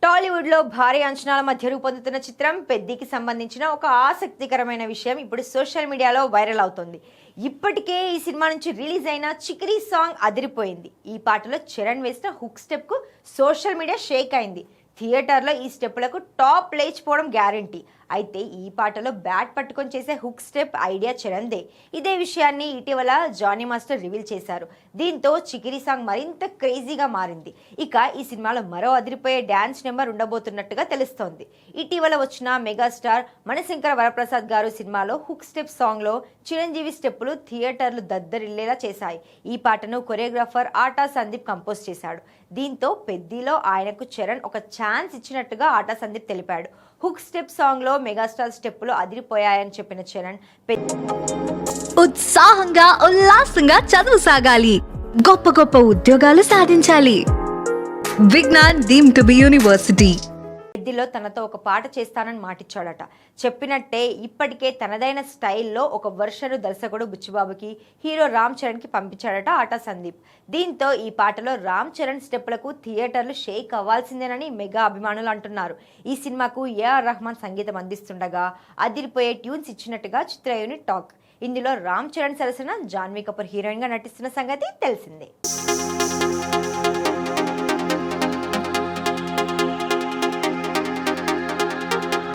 టాలీవుడ్ లో భారీ అంచనాల మధ్య రూపొందుతున్న చిత్రం పెద్దికి సంబంధించిన ఒక ఆసక్తికరమైన విషయం ఇప్పుడు సోషల్ మీడియాలో వైరల్ అవుతోంది. ఇప్పటికే ఈ సినిమా నుంచి రిలీజ్ అయిన చికిరి సాంగ్ అదిరిపోయింది. ఈ పాటలో చరణ్ వేసిన హుక్ స్టెప్ కు సోషల్ మీడియా షేక్ అయింది. థియేటర్లో ఈ స్టెప్పులకు టాప్ లేచిపోవడం గ్యారంటీ. అయితే ఈ పాటలో బ్యాట్ పట్టుకొని చేసే హుక్ స్టెప్ ఐడియా చరణ్దే. ఇదే విషయాన్ని ఇటీవల జానీ మాస్టర్ రివీల్ చేశారు. దీంతో చికిరి సాంగ్ మరింత క్రేజీగా మారింది. ఇక ఈ సినిమాలో మరో అదిరిపోయే డ్యాన్స్ నెంబర్ ఉండబోతున్నట్టుగా తెలుస్తోంది. ఇటీవల వచ్చిన మెగాస్టార్ మణిశంకర వరప్రసాద్ గారు సినిమాలో హుక్ స్టెప్ సాంగ్లో చిరంజీవి స్టెప్పులు థియేటర్లు దద్దరిల్లేలా చేశాయి. ఈ పాటను కొరియోగ్రాఫర్ ఆటా సందీప్ కంపోజ్ చేశాడు. దీంతో పెద్దిలో ఆయనకు చరణ్ ఒక ఛాన్స్ ఇచ్చినట్టుగా ఆటా సందీప్ తెలిపాడు. హుక్ స్టెప్ సాంగ్ లో మెగాస్టార్ స్టెప్పులు అదిరిపోయాయని చెప్పిన చరణ్ ఉత్సాహంగా ఉల్లాసంగా చదువు సాగాలి, గొప్ప గొప్ప ఉద్యోగాలు సాధించాలి. Vignan deemed to be university. పెద్దిలో తనతో ఒక పాట చేస్తానని మాటిచ్చాడట. చెప్పినట్టే ఇప్పటికే తనదైన స్టైల్లో ఒక వర్షను దర్శకుడు బుచ్చిబాబుకి, హీరో రామ్ చరణ్ కి పంపించాడట ఆటా సందీప్. దీంతో ఈ పాటలో రామ్ చరణ్ స్టెప్పులకు థియేటర్లు షేక్ అవ్వాల్సిందేనని మెగా అభిమానులు అంటున్నారు. ఈ సినిమాకు ఏఆర్ రెహమాన్ సంగీతం అందిస్తుండగా అదిరిపోయే ట్యూన్స్ ఇచ్చినట్టుగా చిత్ర యూనిట్ టాక్. ఇందులో రామ్ చరణ్ సరసన జాన్వీ కపూర్ హీరోయిన్ గా నటిస్తున్న సంగతి తెలిసిందే.